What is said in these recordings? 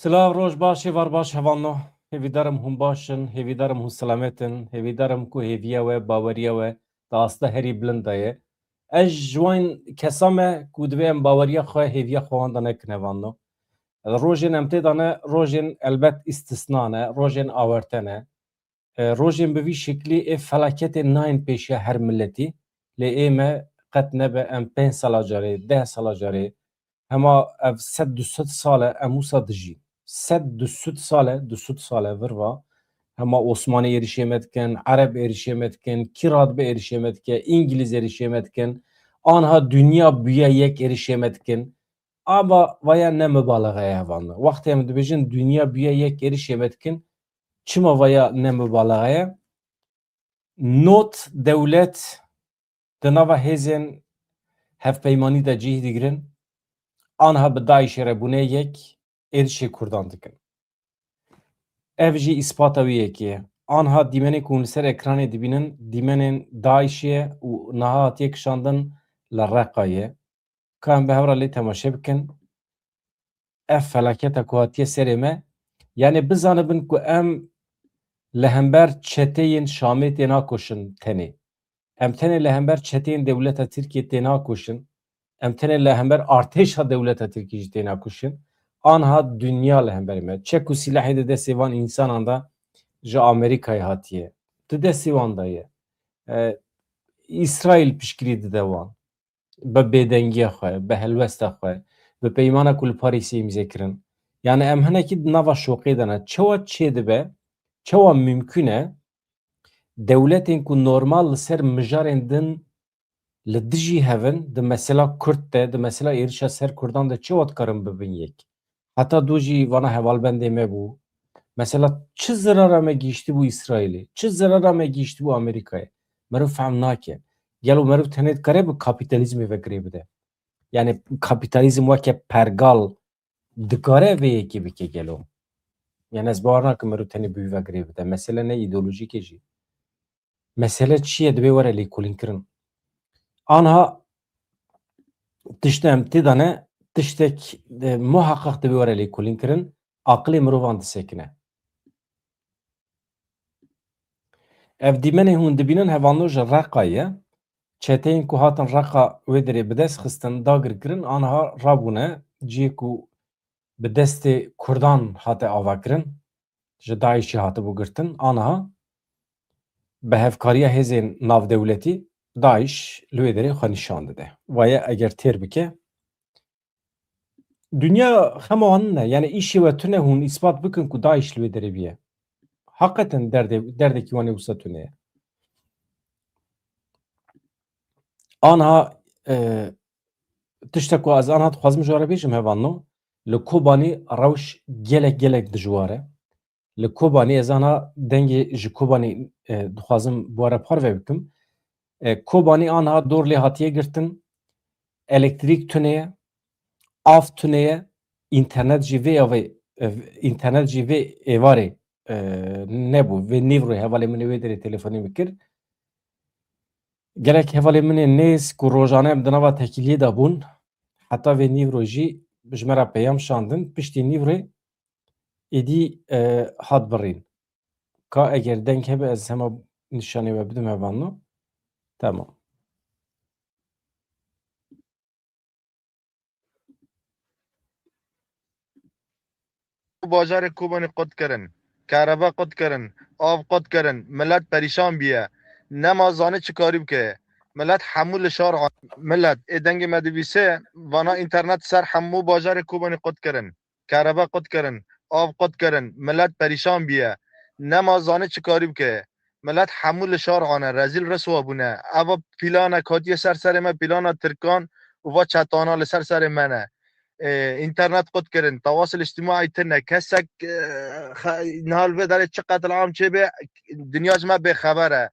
Silav roj başı var baş hevanno. Hevidarım hum başın, hevidarım hum selametin, hevidarım ku heviye ve bavariye ve dasta heri blindaye. Ez jwan kesame ku divem bavariye xwe heviye xwan da nekine vanno. Rojên em tê dane rojên elbet istisnane, rojên awertene. Rojên bi vî şeklî ev felaketên nayên pêşiya her milletî. Lê ême qet nebe em 5 sala carê, 10 sala carê hema ev 100 sale em wisa dijîn. 100 sale virva hema Osmanî êrişê dikin, Ereb êrişê dikin, Kîrat bi êrişê dike, İngiliz êrişê dikin, anha dünya bûye yek êrişê dikin. Ama vaya ne mübalağaya hevanlı. Vakti em dibêjin dünya bûye yek êrişê dikin. Çima vaya ne mübalağaya? Not devlet di nava hêzên hevpeymanî de cih digirin. Anha bi Daişê re bûne yek êrişê Kurdan dikin. Ev jî îspata wî yekê ye. Anha dîmenê ku hûn li ser ekranê dibînin dîmenên Daişê ye û niha hatiye kişandin li Reqayê. Ka em bi hewra lê temaşe bikin. Ev felaketa ku hatiye serê me yani bizanibin ku em li hember çeteyên Şamê tê nakoşin tenê. Em tenê li hember çeteyên dewleta Tirkiye tê nakoşin. Em tenê li hember artêşa dewleta Tirkiye jî tê nakoşin. Anha dünya li hemberê me. Çek û silahê di destê van însanan da ji Amerîkayê hatiye. Di destê wan de ye. İsraîl piştgirî dide wan. Bi bêdengiya xwe, bi helwesta xwe, bi peymana ku li Parîsê îmze kirin. Yani em hinekî di nava şoqê de ne. Çawa çê dibe, çawa mümkün e dewletên ku normal li ser mijarên din li dijî hevin, di mesela Kurd de, di mesela êrişa ser Kurdan de çawa dikarin bibin yek. Heta du jî vana hevalbendê me bû. Mesela çi zirara me gîştî bû İsraîlê, çi zirara me gîştî bû Amerîkayê. Meriv fehm nake. Gelo meriv tenê dikare bi kapîtalîzmê vegirê bide. Yani kapîtalîzm weke pergal dikare vê yekê bike gelo. Yani ez bawer nakim meriv tenê bûyî vegirê bide. Mesele ne îdeolojîkê jî. Mesele çi ye dibe were lêkolînkirin. Anha tişt em tê de ne tiştek muheqeq dibe were lêkolînkirin aqilê mirovan disekine. Ev dîmenê hûn dibînin hevalno ji Reqayê ye. Çeteyên ku hatin Reqa wê derê bi dest xistin dagirkirin anha rabûne ciyê ku bi destê Kurdan hate avakirin ji Daişê hatibû girtin anha bi hevkariya hêzên navdewletî Daîş li wê derê xwe nîşan dide. Vaye eger têr bike dünya hema wan ne yani îşê we tune hûn îspat bikin ku Daîş li wê derê bîye. Hakikaten derdekî wan ê wisa tune ye. Anha tiştek ku ez anha dixwazim ji we re bêjim hevalno li Kobanî rewş gelek dijwar e. Li Kobanî ez ana dengê ji Kobanî dixwazim bi we re parve bikim. Kobanî anha dor lê hatiye girtin, elektrîk tune ye, av tune ye, înternet jî vê avê înternet jî vê êvarê nebû. Vê nîvrê hevalê min ê wê derê telefonî mikir. Gelek hevalê min ê nêz ku rojane em di nava tekîliyê de bûn. Heta vê nîvro jî ji me re peyam şandin. Piştî nîvrê êdî hat birîn. Ka eger deng hebe ez hema nîşanê we bidim hevalno. Tamam. बाजार कोबन قد करन कारबा قد करन आव قد करन मिलत परेशान बिया नमा जाने çıkarıp ke millet hamul şar millet edenge medbise vana internet ser hamu bajar koban قد करन कारबा قد करन आव قد करन millet परेशान biya nema zaने çıkarıp ke millet hamul şar ana rezil reswa buna ava plana kodiye ser me plana Türkan uva çatana ser mene internet قد كرن تواصل اجتماعي تنا كسك نهال في دارت شقة العام شبه دنيا ما بخبره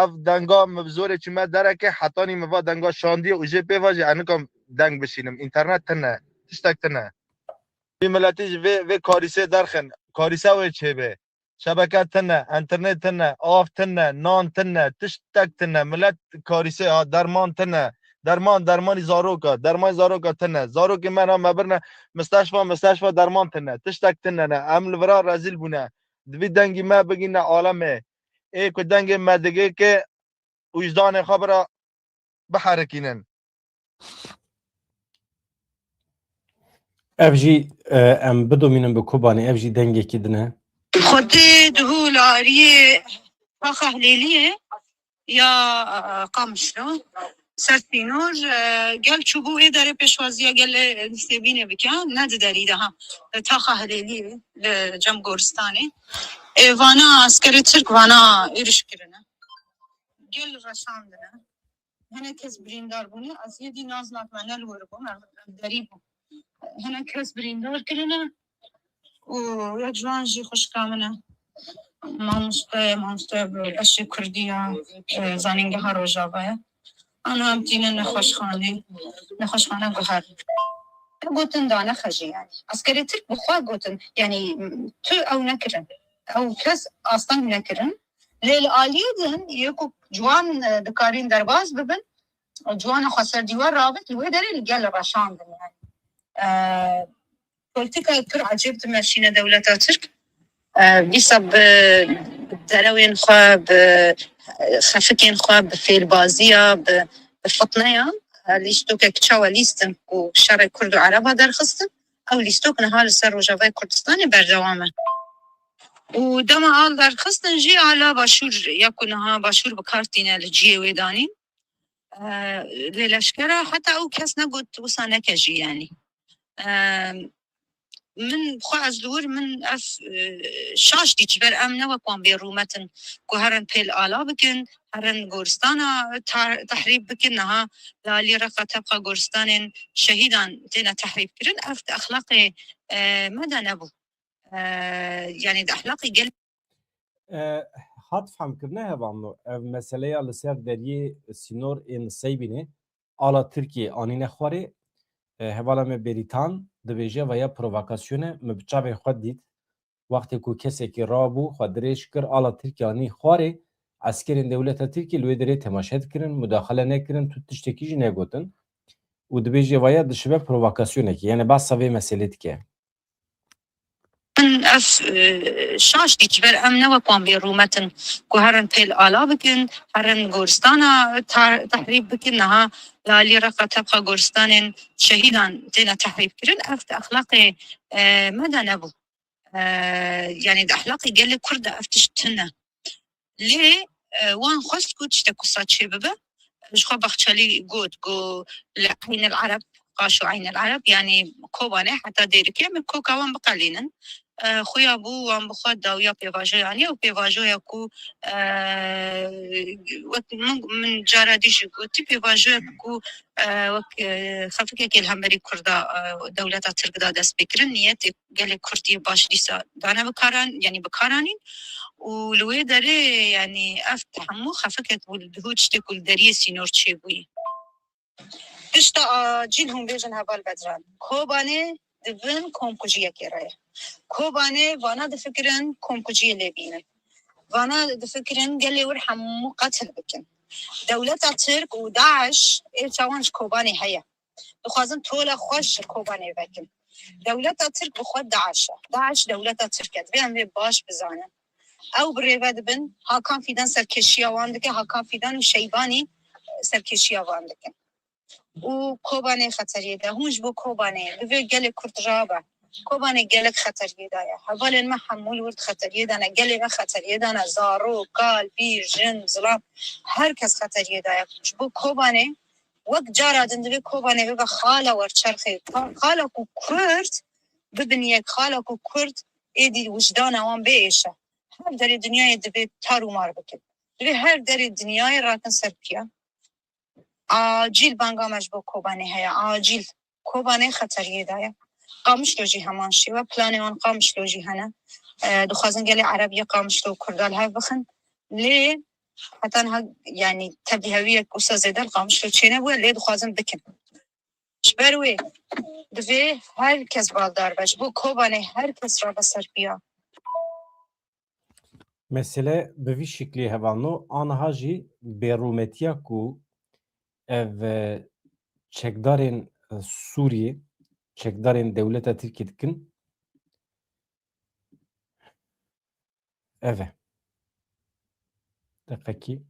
اف دنگا مبزوره چما درکه حتانی موا دنگا شاندی و جی پی واجی انکم دنگ بشینم اینترنت تنه تشتک تنه بی ملتیج و کاریسه درخن کاریسه و چه به شبکه تنه انترنت تنه آف تنه نان تنه تشتک تنه ملت کاریسه درمان تنه درمانی زاروکا تنه زاروکی من هم مبرنه مستشفى درمان تنه تشتک تنه نه عمل ورا رزیل بونه دوی دنگی ما بگینه عالمه ای که دنگ ما دیگه که وجدان خبره بحرکینن ev jî em bidomînin bi Kobanê ev jî dengekî dine خدي دهول عارية طاقة هليلية يا قامشلو سرسينور قال شبو إيه داري بشوازية قال نسيبيني بكان ناد داري دها طاقة هليلية لجم غورستاني وانا عسكري ترك وانا إيرش كرنا قال رشاندنا هنا كز بريندار بوني أزيدي نازنات معنا الوربو داريبو هنا كز بريندار كرنا ويا جوان جي خوش كامنا ماموستا بالأشي كردية زانينجها روجابايا أنا بدينا نخوشخانة بهر قوتن دانا خجي يعني عسكري ترك بخوا قوتن يعني تو أو نكرن أو كس أصلا نكرن للآلية دهن يكو جوان دكارين درباز ببن جوان خسر ديوار رابط الويدري اللي قال راشان يعني بوليتيكا كر عجيب تمشينا دولة ترك بسبب دروين خواب خفكين خواب في البازية بفطنية ليستوك كتشاوا ليستن وشارع كرد وعرب هذا رخصتن أو ليستوك نهال سر وجافي كردستاني بردوامه ودما آل در خصتن جي على باشور يكونها باشور بكارتين الجي ويداني للأشكرة حتى أو كاس نقول وصانا كجي يعني من بخوا أزدور من أف شاش دي جبر أمنا وقوان بيرومتن كوهرن بيل آلا بكن هرن غورستانا تحريب بكن نها لالي رقا تبقى غورستان شهيدان تينا تحريب كرن أفت أخلاقي مدى نبو يعني ده أخلاقي قل hat femkirine hevanlo ev meseleya li ser deriyê sînor ên Seybînê ala Tirkiye anîne xwarê hevala me Beritan dibêje veya provokasyone me bi çavê xwe dît wextê ku kesekî rabû xwe dirêj kir ala Tirkiye anî xwarê eskerên dewleta Tirkiye li wê derê temaşe dikirin mudaxele nekirin tu tiştekî jî negotin û dibêje veya dişibe provokasyonekî yani behsa vê meselê dike من أف شاش دي جبر أمنا وقوان بيرومتن كوهرن بيل آلا بكن هرن غورستانا تحريب بكن نها لالي رقا تبقى غورستان شهيدان تينا تحريب كرن أفت أخلاقي مدى نبو يعني ده أخلاقي قال لي كرد أفتشتنا ليه وان خست كنت اشتكو صاد شبابه جخوا بخشالي جو لعين العرب قاشوا عين العرب يعني كوباني حتى ديركي من كوكا وان بقالينن خويا بو وان بخواد داويا بيفاجو يعني وبيفاجو يكو من جارة ديجي قوتي بيفاجو يكو خفك يكي الهمبري كردا دولة ترك دا دست بكرن نيت قالي كردي باش ديسا دانا بكاران يعني بكارانين ولوي داري يعني افتح مو خفكت والدهود شتك والداري سينور تشيبوي اشتا جيلهم بيجن هبال بدران كوباني دفن كومكوجيا كيرايا كوباني وانا دفكرن كومكوجيا لبينه وانا دفكرن قال لي ورحم مو قتل بكن دولة ترك وداعش ايه تاوانش كوباني هيا بخوازن تولا خوش كوباني بكن دولة ترك بخواد داعش دولة ترك بيهم باش بزانه او بريفاد بن هاكان فيدان سركشيا واندك هاكان فيدان وشيباني سركشيا واندك وكوباني خطريه ده هونش بو كوباني بفي قال كرد رابع كوباني قالك خطريه ده حوالي ما حمول ورد خطريه ده انا قال ما خطريه ده انا زارو قال بير جن ظلام هركز خطريه ده بو كوباني وقت جارا دندبي كوباني بيبقى خاله ورشرخي خالك وكرد ببنيك خالك وكرد ايدي وجدان وان بيشه هر داری دنیای دبی تارو مار بکن دبی هر داری دنیای راتن سرپیا عاجل بانگامش با کوبانه هیا عاجل کوبانه خطریه دایا قامش لوجی همان شی و پلان آن قامش لوجی هنه دخوازن گلی عربی قامش لو کردال های بخن لی حتی ها يعني تبدي هوية أستاذ زيد القامش لو تشينا بوي لی دخوازن بکن شبروي دبی هر کس بالدار باش بو کوبانه هر کس را بسرپیا mesele bi vî şeklî hevanlo aniha jî bêrûmetiya ku ev çekdarên Sûriye, çekdarên devleta Tirkiye dikin, ev e. Deqekî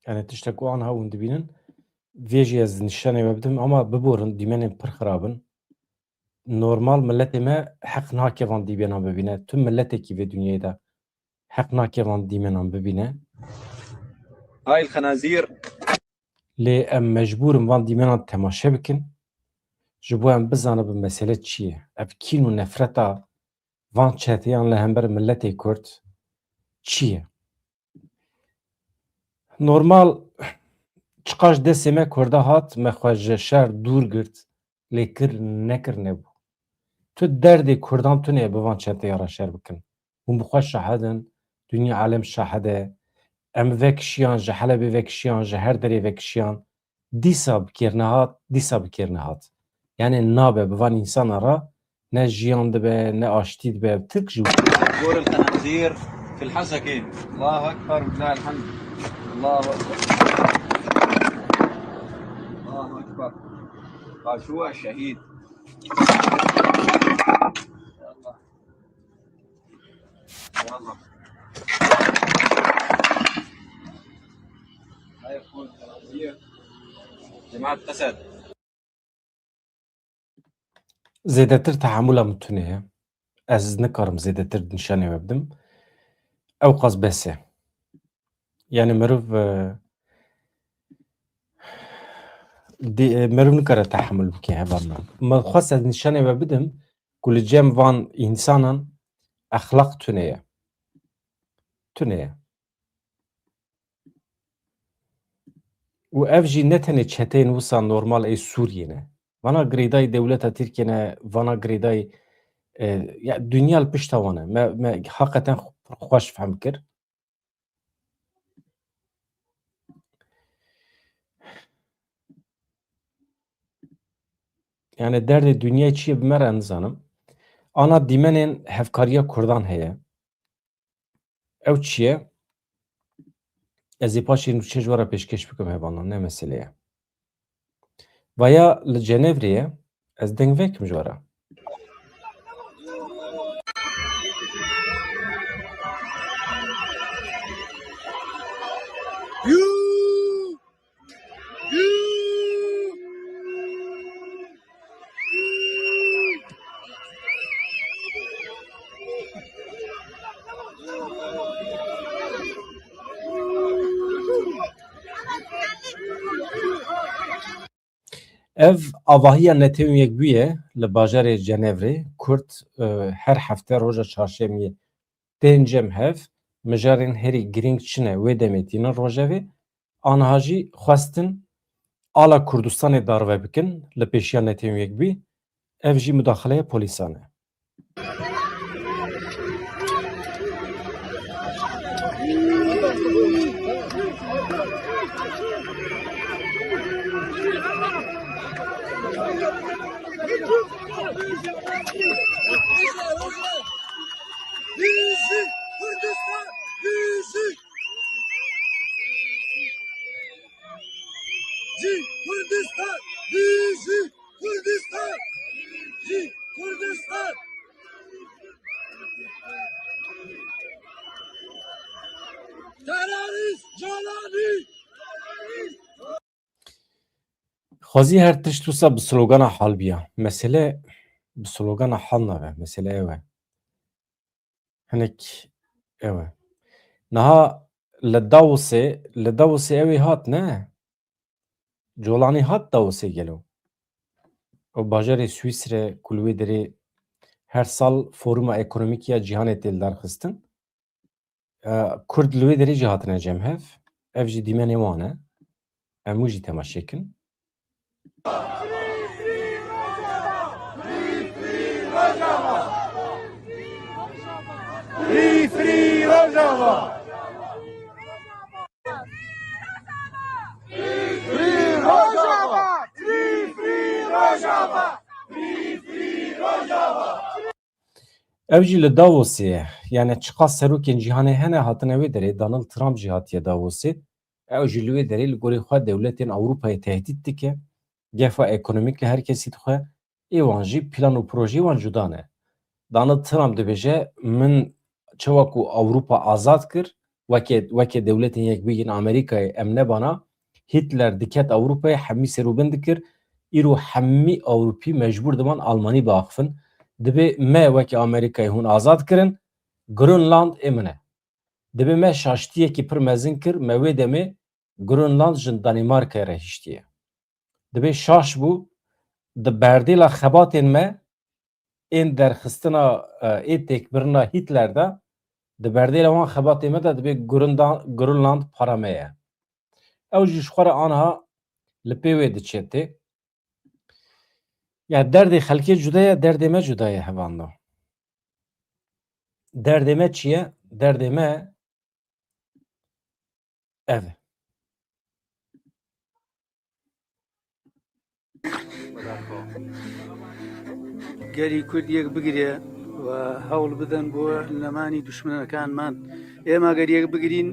yani tiştek o an hewin dibînin vê jî ez nîşanê we bidim ama biborin dîmenên pir xirab in. Normal milletê me heq nake van dîmenan bibîne. Tu milletekî vê dunyayê de heq nake van dîmenan bibîne. هاي الخنازير Lê em mecbûrin van dîmenan temaşe bikin ji bo em bizanibin mesele çi ye. Ev kîn û nefreta van çeteyan li hember milletê Kurd çi ye? Normal çiqaş destê me Kurda hat me xwe ji şer dûr girt lê nekirine bû. Tu derdê Kurdan tunê bi van çeteya re şer bikin. Hûn bi xwe şahidin, dünya alem şahid e. Em vekişiyan ji Helebê vekişiyan ji her derê vekişiyan dîsa bikêrne hat, dîsa bikêrne hat. Yani nabe bi van însana re ne jiyan dibe, ne aştî dibe. Tirk jî دور الخنازير في الحسكة. الله أكبر ولله الحمد. الله أكبر. الله أكبر. قال شو الشهيد. يلا. يلا. هاي يكون الخنازير. جماعة أسد. zêdetir tehamûla min tune ye. Ez nikarim zêdetir nîşanê we bidim. Ew qas bes e. Yani mirov mirov nikare tehamûl bike hevan me. Me xwest ez nîşanê we bidim ku li cem van însanan exlaq tune ye. Tune ye. û ev jî ne tenê çeteyên wisa normal ê Sûriyê ne. Vana girêdayî dewleta Tirkiye ne, vana girêdayî ya dünya li pişta wan e. Me heqeten xweş fehm kir. Yani derdê dünyayê çi ye bi me re nizanim. Ana dîmenên hevkariya Kurdan heye. Ew çi ye? Ez ê paşê nûçe ji we re pêşkêş bikim hevanan, ne mesele ye. Vaya li Cenevrê ye, ez deng vekim ji we re. Ev avahiya netewên yekbûyê li bajarê Cenevrê, Kurd her hefte roja çarşemiyê tên cem hev, mijarên herî giring çine wê demê tînin rojevê, aniha jî xwestin ala Kurdistanê darve bikin li pêşiya netewên yekbûyî, ev jî mudaxeleya polîsan e. Kurdistan! Büyük Kurdistan! Kurdistan! Terörist Calani! Xwazî her tişt wisa bi slogana hal biya. Mesele bi slogana hal nabe. Mesele ew e. Hinek ew e. Niha li Davosê ew ê hat ne? Colanî hat Davosê gelo. O bajarê Swîsrê ku li wê derê her sal foruma ekonomîk ya cîhanê tê li darxistin. Kurd li wê derê jî hatine cemhev. Ev jî dîmenê wan e. Em wî jî temaşe kin. Free Rojava! Free Rojava! Free Rojava! Free Rojava! Ev jî li Davosê ye. Yani çiqas serokên cîhanê hene hatine wê derê. Donald Trump jî hatiye Davosê. Ew ji lûê derê li gorî xwe dewletên Ewropayê tehdît dike, gefa ekonomîk li herkesî dixwe, êwan jî plan û projeyê wan cuda ne. Donald Trump dibêje min çawa ku Ewropa azad kir, wekê dewletên Yekbûyîn Amerîkayê em nebana, Hitler diket Ewropayê hemî serûbin dikir, îro hemî Ewropî mecbûr diban Almanî biaxivin. Dibe me wekî Amerîkayê hûn azad kirin, Grönland ê min e. Dibe me şaştiyekî pir mezin kir, me wê demê Grönland ji Danimarkayê re hiştiye. Dibe şaş bû, di berdêla xebatên me ên derxistina ê têkbirina Hitler de di berdêla wan xebatê me de dibe Grönland para me ye. Ew jî ji xwe re aniha li pê wê diçetê. Ya derdê xelkê cuda ye, derdê me cuda ye hevanda. Derdê me çi ye? Derdê me ev e. گەری کوردیەک بگرێ و هەوڵ بدەن بۆ نەمانی دوشمنەکانمان ئێمە گەریەک بگرین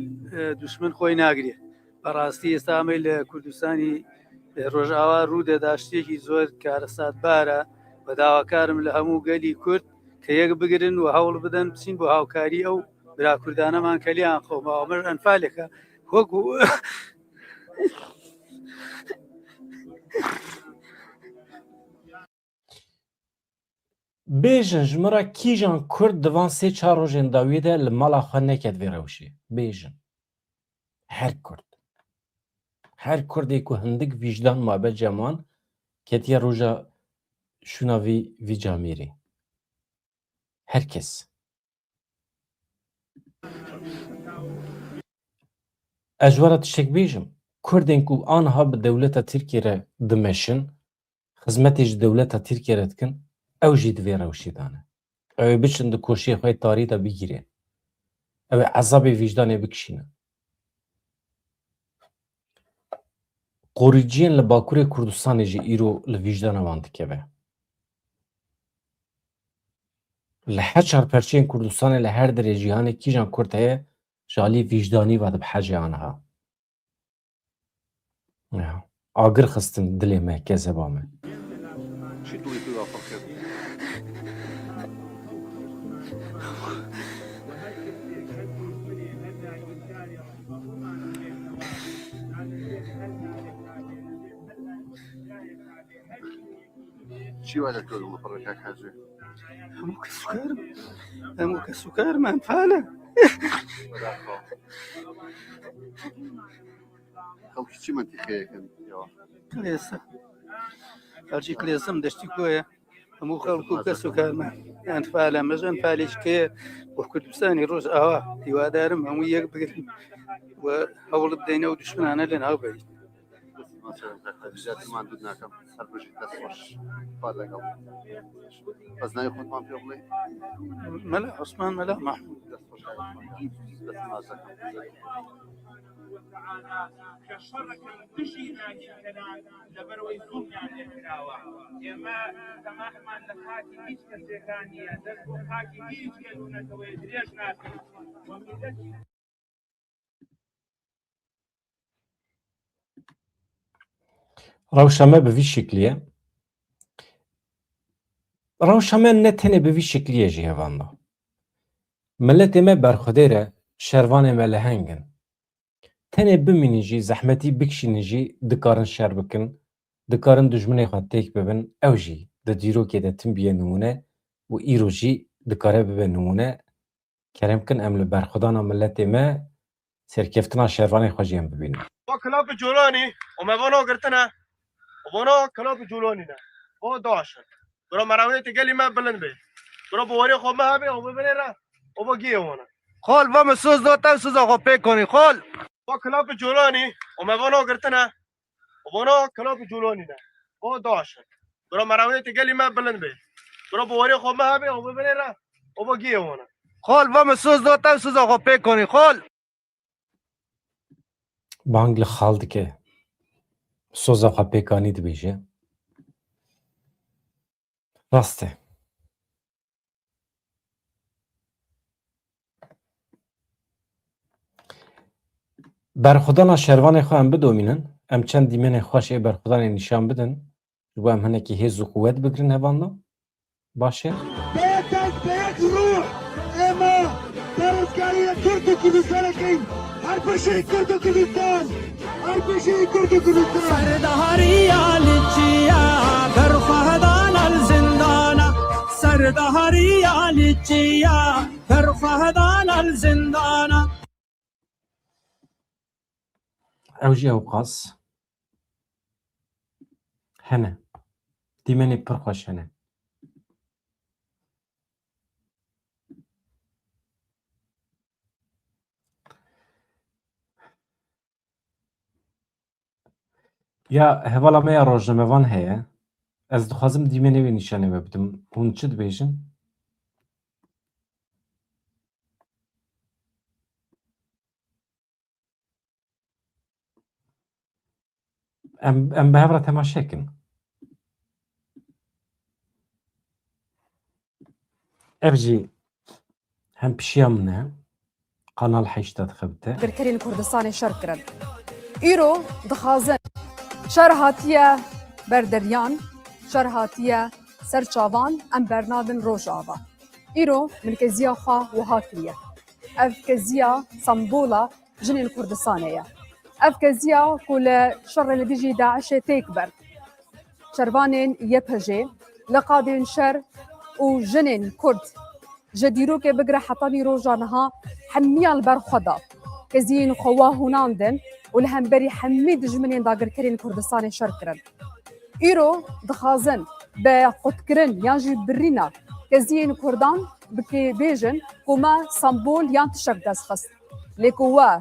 دوشمن خۆی ناگرێ بەڕاستی ئێستا ئەمەی لە کوردستانی ڕۆژئاوا ڕوودەدا شتێکی زۆر کارەساتبارە بە داواکارم لە هەموو گەلی کورد کە یەک بگرن و هەوڵ بدەن بچین بۆ هاوکاری ئەو برا کوردانەمان کەلیان خۆماوەمەر ئەنفالێکە وەکو Bêjin ji min re kîjan Kurd divan sê çar rojên dawiyê de li mala xwe neket vê rewşê. Bêjin. Her Kurd. Her Kurdê ku hindik vîjdan mabe ceman ketiye roja şûna vî camêrê. Herkes. Ez ji we re tiştek bêjim. Kurdên ku aniha bi dewleta Tirkiye re dimeşin, xizmetê ji dewleta Tirkiye re dikin, ew jî di vê rewşê de ne. Ew ê biçin di koşiyê xwe tarî de bigîrin. Ew ê ezabê vîjdanê bikişînin. Qorîciyên li Bakurê Kurdistanê jî îro li vîjdana wan dikeve. Li her çar perçeyên Kurdistanê li her derê cîhanê kîjan Kurd heye ji alî vîjdanî ve dibe hecê aniha. Agir xistin dilê me gezeba me. چی وا دەکەوت مەفڕەکە حاجێ هەموو کە سوکارمان فالە خەڵکی چی منتیخەیەکەن کلێسە هەرچی کلێسم دەشتی کۆیە هەموو خەڵکو کە سوکارمان یان فالە مەژەن فالێشکەیە بۆ کوردستانی ڕۆژ ئاوا هیوادارم هەموو یەک بگرن و هەوڵ بدەینە و دوشمنانە لە ناو بەرین زیاترمان دوود ناکەم هەر بژی دەست خۆش پات لەگەڵ بەس ناوی خۆتمان پێ بڵێ مەلا عوسمان مەلا مەحموود دەست خۆش دەست مازەکەم كشرك تشي ناجي كلام لبروي زوم يعني كراوة إما تماما لخاتي إيش كسيكانية دكو خاتي إيش كلونا تويد ليش ناسي ومدتي Rewşa me bi vî şeklî ye. Rewşa me ne tenê bi vî şeklî ye jî hevanda. Milletê me berxwedê re, şervanê me lehengin. Tenê bimînin jî, zehmetî bikişînin jî dikarin şer bikin, dikarin dijminê xwe têk bibin, ew jî di dîrokê de tim biye nimûne û îro jî dikare bibe nimûne. Kerem bikin em li berxwedana milletê me serkeftina şervanê xwe jî em bibînin. كلاب جولاني وما بونو قرتنا وبونو كلاب جولاني نا بو داشن برو مراوي تقلي ما بلند بي برو بوري خو ما بي وببنيرا وبقيه هنا خال بام سوز دو تام سوز خو بيكوني خال بو كلاب جولاني وما بونو قرتنا وبونو كلاب جولاني نا بو داشن برو مراوي تقلي ما بلند بي برو بوري خو ما بي وببنيرا وبقيه هنا خال بام سوز دو تام سوز خو بيكوني خال Bang li xal dike. Soza xwe pêkanî dibêje. Rast e. برخودانا شروان خو ام بدومینن ام چند دیمن خوش ای برخودان نشان بدن و ام هنکی هیز و قوت بگرن هوانا باشه بيتك بيت روح اما درسكارية كردو كردستان حرب شيء كردو كردستان حرب شيء كردو كردستان سردهاری آلیچیا برفهدان الزندانا سردهاری آلیچیا برفهدان الزندانا اوجی اوقاس هنه دیمنی پر خوش هنه یا هوالا ما روزنامه‌وان هەیە ez dixwazim dîmenê wê nîşanê me bidim hûn çi dibêjin em bi hev re temaşe kin ev jî hem pişiya min e Kanal 8 dixebite گرکرین کردستان شر کرد ایرو دخازن شر هاتیه بردریان شر هاتیه سرچاوان ام برنادن روش آوا ایرو مرکزیا خوا و هاتیه اف کزیا سمبولا جنین کردستانه اف کزیا کل شر لدیجی داعش تیکبر شربانین یپجه لقادین شر و جنین کرد جديرو كي بقرا حطاني روجانها حميال برخدا كزين خوا هوناندن والهمبري حميد جمنين داقر كرين كردستان شركرن ايرو دخازن بقتكرن يانجي برينا كزين كردان بكي بيجن كوما سامبول يان تشك داسخس لكوا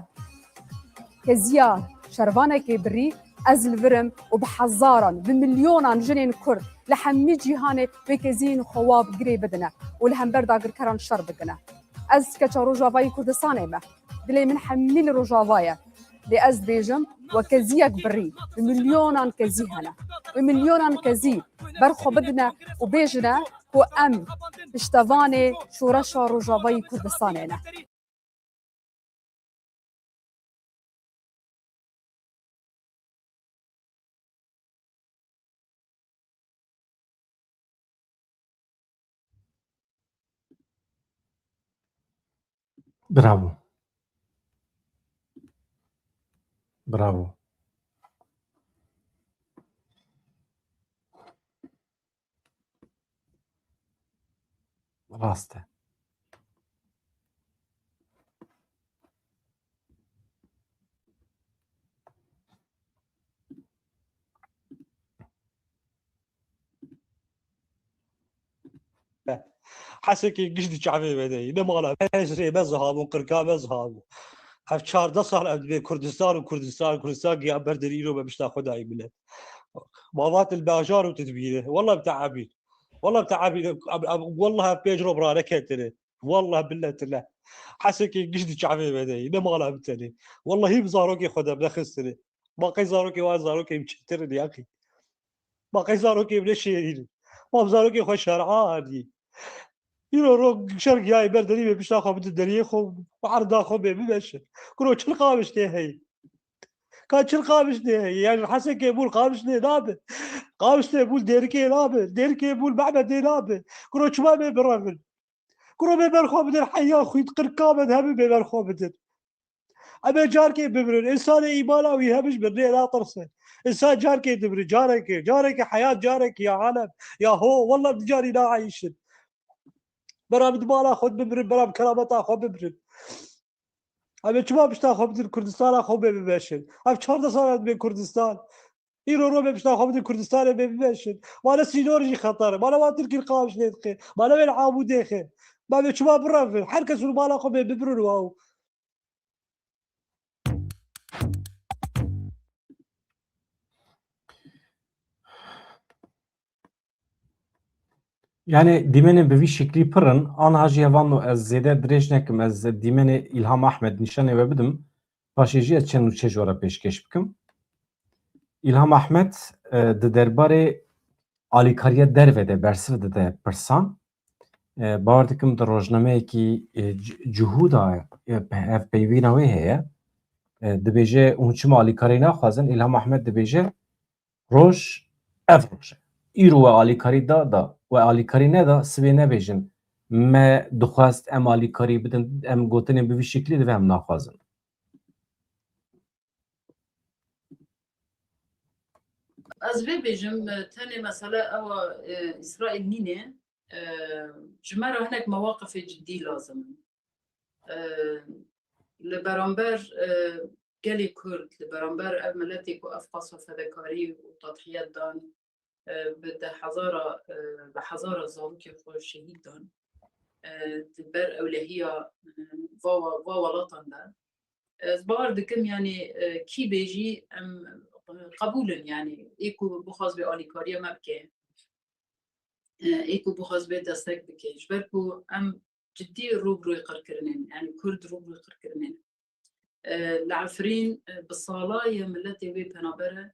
كزيا شربانه كي بري ازل فرم وبحزارن بمليونان جنين كرد لحمي جيهانه بكزين خواب قري بدنا والهمبر داقر كران شر بقنا از كچا روجاواي كردستانه ما دلي من حميل روجاوايا دي از بيجم وكزيك بري بمليونان كزي هنا بمليونان كزي برخو بدنا وبيجنا وام اشتفاني شورشا روجاواي كردستانه برافو برافو راسته حسكي قشد شعبي بدي نمالا هجري مذهب وقرقا مذهب هف 14 سال ابدي كردستان وكردستان قيام بردريرو ما مش تاخذ هاي بلاد مالات الباجار وتدبيره والله بتعبي والله بتعبي والله بيجرو برانا كتره والله بالله تلا حسكي قشد شعبي بدي نمالا بتني والله هي بزاروكي خدها بنخستني باقي زاروكي وازاروكي مشترني يا اخي باقي زاروكي بلشي ما بزاروكي خوش شرعاني يرو رو شرق جاي بردني بيش تاخذ بده دريه خو وعرض اخو بيمشي كرو شل قابش هي كان شل قابش هي يعني حسن كيبول قابش نابه قابش بول ديركي نابه ديركي بول معبد نابه كرو شما بيبرغل كرو بيبرخو بده الحياه خو يتقرقا مذهبي بيبرخو بده اما جاركي ببرن انسان ايمانه ويهبش بالري لا طرسه انسان جاركي دبر جارك حياه جارك يا عالم يا هو والله بجاري لا عايش برام دمالا خود ببرن برام كرامتا خود ببرن اما شما باش تاخذ بدن كردستان خو ببشن ام 14 سال بين كردستان ايرو رو باش تاخذ بدن كردستان ببشن وانا سينورجي خطر ما انا تركي القامش ندخل ما انا وين عابو داخل ما شما برافل حركه سول مالا خو ببرن واو Yani دیمن به وی شکلی پرن آن هاجی وانو از زیده درش نکم از دیمن İlham Ahmed nişanı ve bidim başıcı از چند چه جوره پیشکش بکم İlham Ahmed de derbare alikariye dervede bersiv de persan باور دکم در روزنامه کی جهودا اف پیوینا وی هه dibêje hûn çima alîkarî naxwazin, İlham Ahmed dibêje roj ev roj e. Îro we alîkarî da we alîkarî neda sibê nebêjin me dixwast em alîkarî bidin, em gotinên bi vî şeklî divê em naxwazin. Ez vê bêjim tenê mesele ewa İsraîl nîne ji me re hinek mewaqifê ciddî lazim in. Li beramber gelê Kurd, li beramber ev miletê ku ev qasa fedakarî û tadhiyet dan bi hezara zarokê xwe şehîd dan di ber ewlehiya va welatan de. Ez bawer dikim yani kî bêjî em قبولن yani êku bixwaz bê alîkariya me bike êku bixwaz bê destek bike ji ber ku em ciddî rûbirûyê qirkirinên yani Kurd rûbirûyê qirkirinên li Efrîn bi salayê milletê wê penabere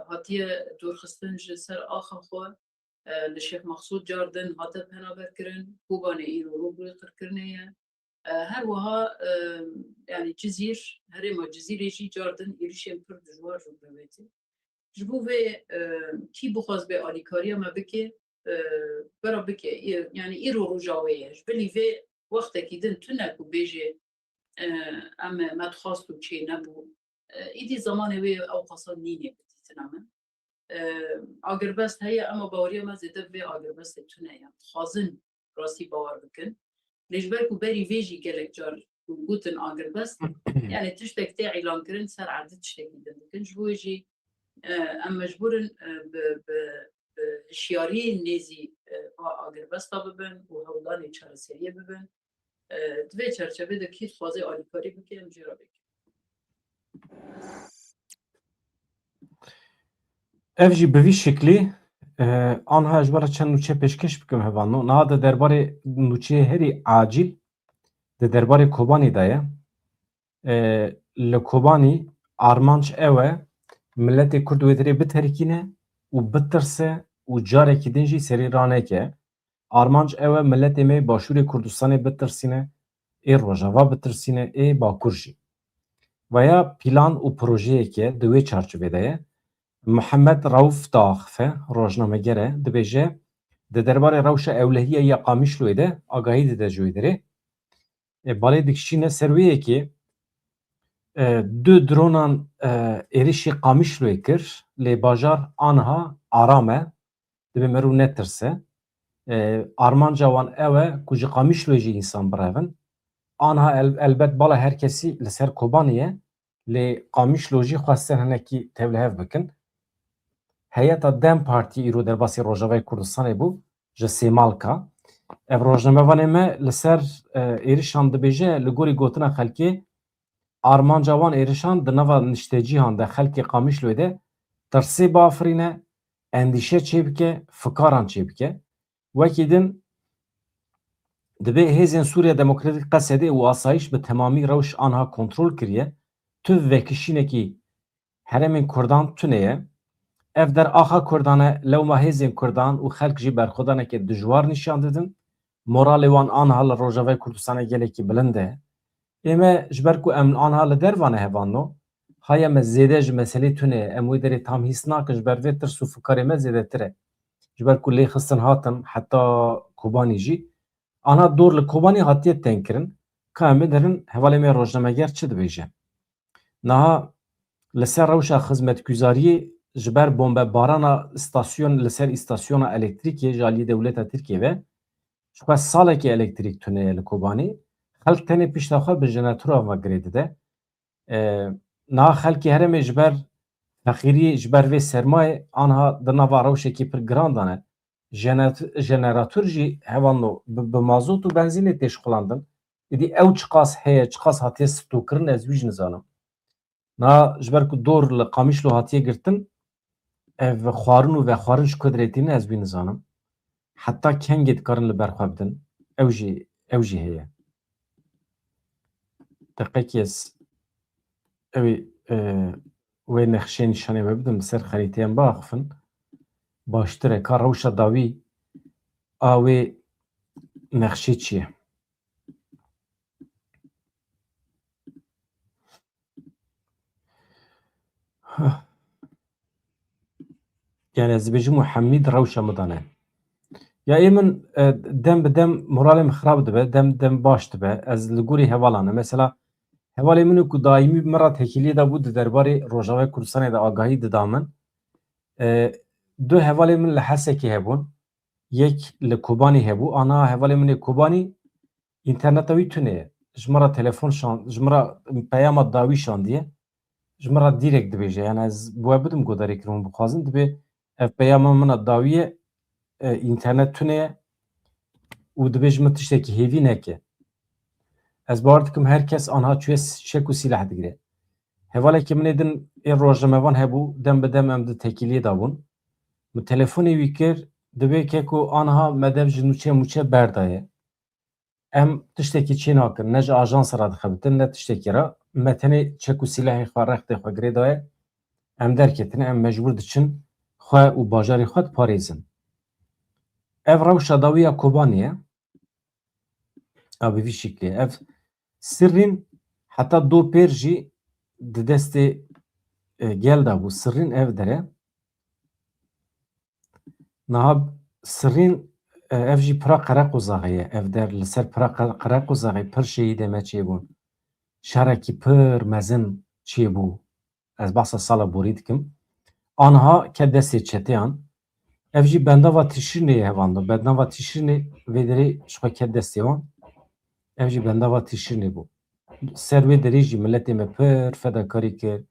hatiye dûrxistin ji ser axa xwe li Şêx Mexsûd cardin hate penaberkirin Kobanê îro rûbirûyê qirkirinê ye her wiha yani Cizîr herêma Cizîrê jî cardin êrişên pir dijwar rûbirewêtî ji bo vê kî bixwaz bê alîkariya me bike bera bike yani îro roja wê ye ji bilî vê wextekî din tune ku bêje em me dixwast û çê nebû îdî zamanê wê ew qasa nînê bidîtin em agirbest heye ema baweriya me zêde vê agirbestê tune ye dixwazin rastî bawer bikin lê ji ber ku berî vê jî gelek car gotin agirbest yani tiştek tê îlankirin ser erdê tiştekî din dikin ji bo wê jî em mecbûrin bi hişyariyê nêzî agirbesta bibin û hewlanê çareseriyê bibin di vê çerçevê de kî dixwaze alîkarî bike em jê re bike. Ev jî bi vî şeklî anha ji bara çend nûçe pêşkeş bikim hevano niha di derbarê nûçeyê herî acîl di derbarê Kobanî de ye li Kobanî armanc ew e milletê Kurd wê derê biterkîne û bitirse û carekî din jî serî raneke armanc ew e milletê me Başûrê Kurdistanê bitirsîne ê Rojava bitirsîne ê Bakur jî veya plan û projeyeke di wê çarçovê de ye Mihemed Rauf daxife rojnamegere dibêje di derbarê rewşa ewlehiya ya Qamişloyê de agahî dide ji wê derê balê dikişîne ser wê yekê du dronan êrişî Qamişloyê kir lê bajar aniha aram e dibe me rû netirse armanca wan ew e ku ji Qamişloyê jî însan birevin aniha elbet bala herkesî li ser Kobanî ye lê Qamişlo jî xwestin hinekî tevlihev bikin Heyeta Dem Partî îro derbasî Rojavayê Kurdistanê bû ji Sêmalka ev rojnamevanê me li ser êrişan dibêje li gorî gotina xelkê armanca wan êrişan di nava niştecîhan de xelkê Qamişloyê de tirsê biafirîne endîşe çê bike fikaran çê bike wekî din dibe hêzên Sûriya Demokratîk Qesedê û asayîş bi temamî rewş anha kontrol kiriye tûv vekişînekî herêmên Kurdan tune ye ev der axa Kurdan e lewma hêzên Kurdan û xelk jî berxwedanekê dijwar nîşan didin moralê wan aniha li Rojavayê Kurdistanê gelekî bilind e ême ji ber ku em aniha li dervan e hevano haya me zêde ji meselê tune ye em wê derê tam hîs nakin ji ber vê tirs û fikarê me zêdetir e ji ber ku lê xistin hatin heta Kobanî jî ana dor li Kobanî hatiye tênkirin ka em bidirin hevalê me rojnameger çi dibêje niha li ser rewşa xizmetgûzariyê ji ber bombebarana stasyon li ser îstasyona elektrîkê ji aliyê dewleta Tirkiye ve ji xwe salekê elektrîk tune ye li Kobanî xelk tenê pişta xwe bi jeneratora vegirê dide niha xelkê herêmê ji ber fexîriyê ji ber vê sermayê aniha di nava rewşekî pir giran dane jenerator jî hevano bi mazot û benzînê tê şixulandin êdî ew çi qas heye çi qas hatiye stûkirin ez wî jî nizanim niha ji ber ku dor li Qamişlo hatiye girtin ev xwarin û vexwarin ji kudretîne ez wî nizanim heta kengê dikarin li ber xwe bidin ew jî heye deqekî ez evê wê nexşeyê nîşanê we bidim li ser xerîteyên biaxivin baştir e ka rewşa dawî a wê nexşê çi ye Yani ez dibêjim Muhammed rewşa min dane. Ya ê min dem bi dem moralêm xirab dibe, dem dem baş dibe. Ez li gorî hevalan e. Mesela hevalê min ku daîmî me ra tekiliyê de bû di derbarê Rojavayê Kurdistanê de agahî dida min. Du hevalê min li Hesekê hebûn. Yek li Kobanî hebû. Ana hevalê min ê Kobanî interneta wî tune ye. Ji me ra telefon şand, ji me ra peyama dawî şandiye. Ji me ra dîrek dibêje. Yani ez bi we bidim godarê kirin bixwazim dibe ev peyama min a dawî ye internet tune ye û dibêje min tiştekî hêvî neke. Ez bar dikim herkes anha çûye şek û sîlah digire. Hevalekî min ê din ê rojnamevan hebû dem bi dem em di tekiliyê de bûn. Min telefonê wî kir dibe ke ku anha me dev ji nûçe mûçe berdaye. Em tiştekî çê nakin, ne ji ajansa ra dixebitin ne tiştekî ra. Me tenê çek û sîlahê xwe rextê xwe girê daye. Em derketine, em mecbûr diçin xwe û bajarê xwe diparêzin. Ev rewşa dawî ya Kobanî ye. Bi vî şeklê. Ev sirrîn heta dopêr jî di destê gel de bû. Sirrîn ev dere. Niha sirrîn ev jî pira Qereqozaxê ye. Ev der li ser pira Qereqozaxê pir şehîdê me çêbûn. Şerekî pir mezin çêbû. Ez behsa sala borî dikim. Anha ke destê çeteyan. Ev jî bendava Tişrînê ye hevando. Bendava Tişrînê vê derê ji xwe ket destê wan. Ev jî bendava Tişrînê bû. Ser wê derê jî milletê me pir fedakarî kir.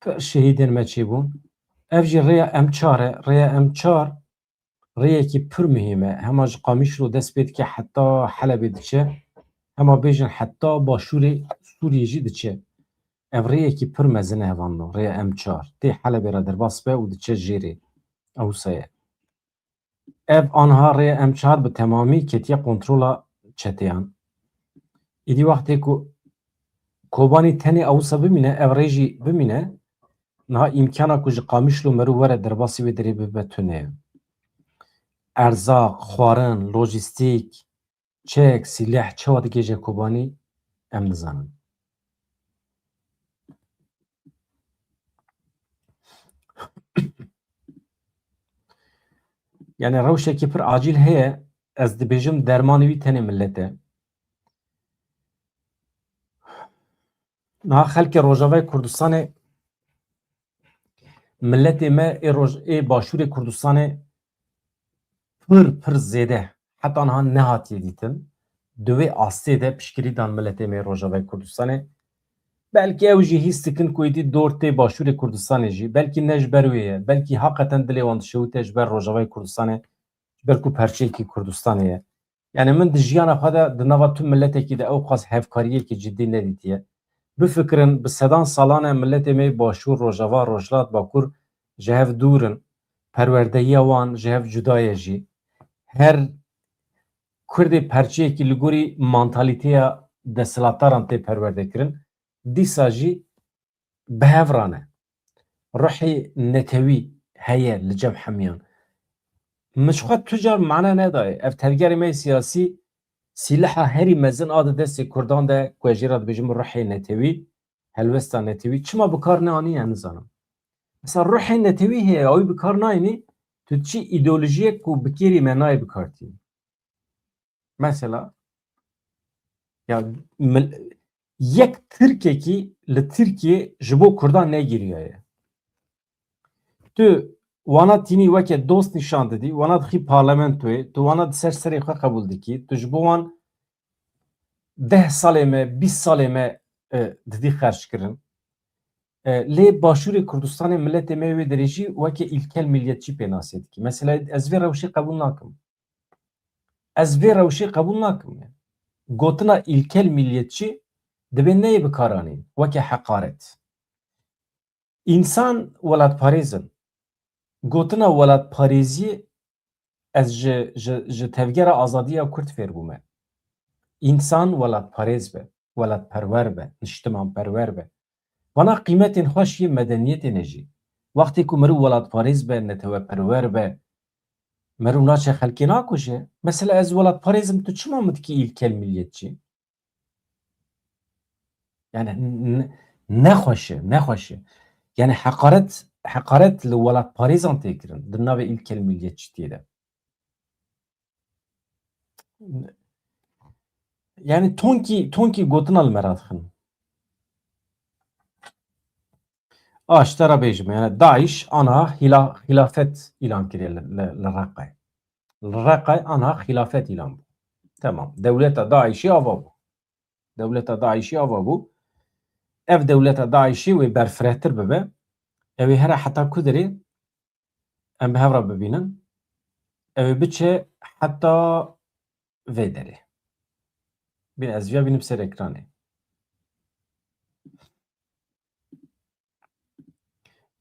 Pir şehîdên me çêbûn. Ev jî rêya M4 e. Rêya M4 rêyekî pir mühîm e. Hema ji Qamişlo dest pê dike heta Helebê diçe. Hema bêjin heta başûrê Sûriyê jî diçe. Ev rêyekî pir mezin e hevando. Rêya M4. Tê Helebê ra derbas be û diçe jêrê. Ewsayê. Ev anha rêya M4 bi temamî ketiye kontrola çeteyan. İdî wextê ku Kobanî tenê Ewsa bimîne, ev rê jî bimîne, niha îmkana ku ji Qamişlo merû were derbasî wê derê bibe tune ye. Erzaq, xwarin, lojîstîk, çek, sîleh çawa digêje Kobanî em dizanin. Yani rewşekî pir acîl heye, ez dibêjim dermanê wî tenê millet e. Niha xelkê Rojavayê Kurdistanê milletê me ê başûrê Kurdistanê pir zêde heta niha nehatiye dîtin. Di wê astê de piştgirî dan milletê me Rojavayê Kurdistanê. Belkî ew jî hîs dikin ku êdî dor tê başûrê Kurdistanê jî. Belkî ne ji ber wê ye. Belkî heqeten dilê wan dişewite ji ber Rojavayê Kurdistanê. Ji ber ku perçeyekî Kurdistanê ye. Yani min di jiyana xwe de di nava tû milletekî de ew xwaz hevkariyekî ciddî nedîtiye. Bifikirin bi sedan salan e milletê me başûr Rojava, Rojhilat, Bakur ji hev dûrin. Perwerdeyiya wan ji hev cuda ye jî. Her Kurdê perçeyekî li gorî mantalîteya desthilatdaran tê perwerdekirin. Dîsa jî bi hev rane. Ruhê netewî heye li cem hemiyan. Min ji xwe tu car mane nedaye. Ev tevgerê me siyasî sîlaha herî mezin a di destê Kurdan de ku ez jê re dibêjim ruhê netewî, helwesta netewî çima bikar neanîye nizanim. Mesela ruhê netewî heye ew bikar nayînî tu çi îdeolojiyek ku bi kêrî me nayê bikartî. Mesela ya yek Tirkekî li Tirkiye ji bo Kurdan negiriye. Tu wana tînî weke dost nîşan didî, wana dixî parlamentoyê, tu wana di ser serê xwe qebûl dikî, tu ji bo wan 10 salê me, 20 salê me didî xerckirin. Lê başûrê Kurdistanê milletê me wê derê jî weke îlkel milliyetçî pênasê dikî. Mesela ez vê rewşê qebûl nakim. Ez vê rewşê qebûl nakim. Gotina îlkel milliyetçî dibe neyê bikaranîn, weke heqaret. İnsan welatparêzin. Gotina welatparêziyê ez ji tevgera azadiya Kurd fêr bûme. İnsan welatparêz be, welatperwer be, niştimanperwer be. Vana qîmetên xweş yê medeniyetê ne jî. Wextê ku mirov welatparêz be, netewperwer be, mirov naçe xelkê nakuje. Mesela ez welatparêzim, tu çima min dikî îlkel milliyetçî? Yani nexweş e, nexweş e. Yani hakaret li welat Parizan tê kirin di navê îlkel milliyetçîtiyê de. Yani tonkî gotina li me re dixin. Aştara bêjim yani Daeş ana hilafet ilan kiriye li Reqqayê. Li Reqqayê ana hilafet ilan bû. Tamam. Devleta Daişî ava bû. Devleta Daişî ava bû. Ev devleta Daişî wê berfirehtir bibe. Ew ê here heta ku derê em bi hev re bibînin. Ew ê biçe heta vê derê. Bir ez vê bînim ser ekranê.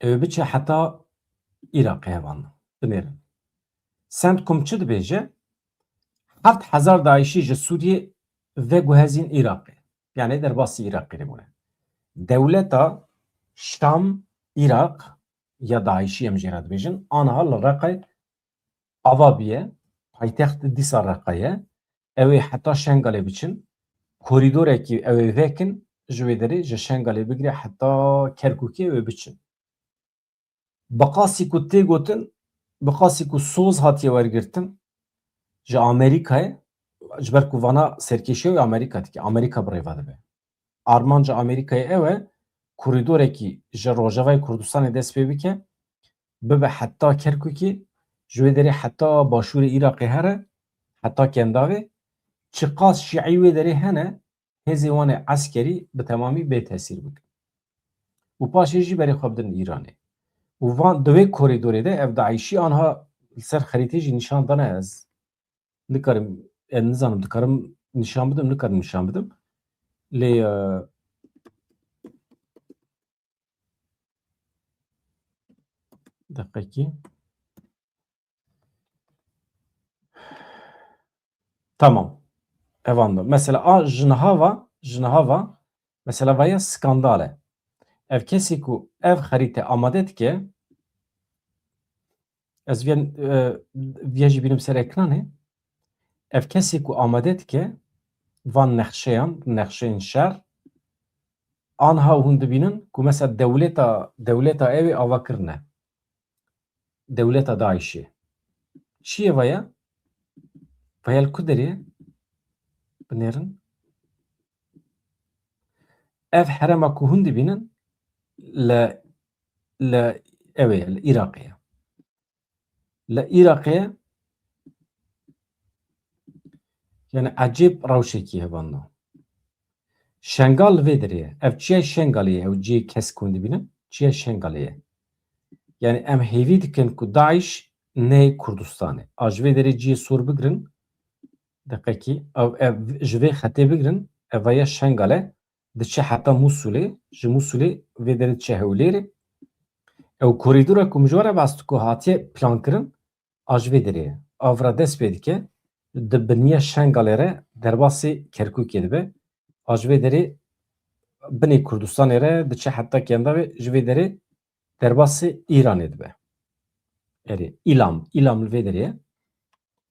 Ew ê biçe heta Iraqê hevan. Binêrin. Sent kum çi dibêje? 7,000 Daişî ji Sûriyê veguhezîn Iraqê. Yani derbasî Iraqê re bûne. Devleta Şam, Irak ya Daişî em jê re dibêjin aniha li Reqqayê ava bîye. Paytexta dîsa Reqqayê. Ew ê heta Şengalê biçin. Korîdorekî ew ê vekin ji wê derê ji Şengalê bigire heta Kerkûkê ew ê biçin. Bi qasî ku tê gotin, bi qasî ku soz hatiye wergirtin ji Amerîkayê ji ber ku vana serkêşiya wê Amerîka dike. Amerîka birêva dibe. Armanca Amerîkayê ew e korîdorekî ji Rojavayê Kurdistanê dest pê bike bibe heta Kerkûkê ji wê derê heta başûrê Iraqê here heta Kendavê çi qas şiî wê derê hene hêzê wan ê eskerî bi temamî bêtesîr bikin. û paşê jî berê xwe bidin Îranê. û van di wê korîdorê de ev Daişî aniha li ser xerîtê jî nîşan dane ez nikarim em nizanim dikarim nîşan bidim nikarim nîşan bidim. Lê deqekî tamam. Evan mesela a jinahava mesela vaya skandal e. Ev kesî ku ev xerîte amade dike ez vê jî bînim ser ekranê ev kesî ku amade dike van nexşeyan nexşeyên şer anha hûn dibînin ku mesela dewleta ew ê ava kirine. Dewleta Daişî. Çi ye vaya? Vaya li ku derê binêrin ev herema ku hûn dibînin li ew ê li Iraqê. Li Iraqê yani ecêb rewşekî hevanda. Şengal li vê derê ye. Ev çiya Şengalê ye ew ciyê kesk hûn dibînin çiya Şengalê ye. Yani em hêvî dikin ku Daeş nê Kurdistanê. A ji vê derê ciyê sor bigirin deqekî ev ji vê xetê bigirin ev vaya Şengalê diçe heta Musulê ji Musulê vê derê diçe Hewlêrê ew korîdora ku mijwara bastî ku hatiye plankirin a ji vê derê ye. Avra dest pê dike di biniya Şengalê re derbasî Kerkûkê dibe a ji vê derê binê Kurdistanê re diçe heta Kendavê ji vê derê derbasî Îranê dibe. Erê İlam li vê derê ye.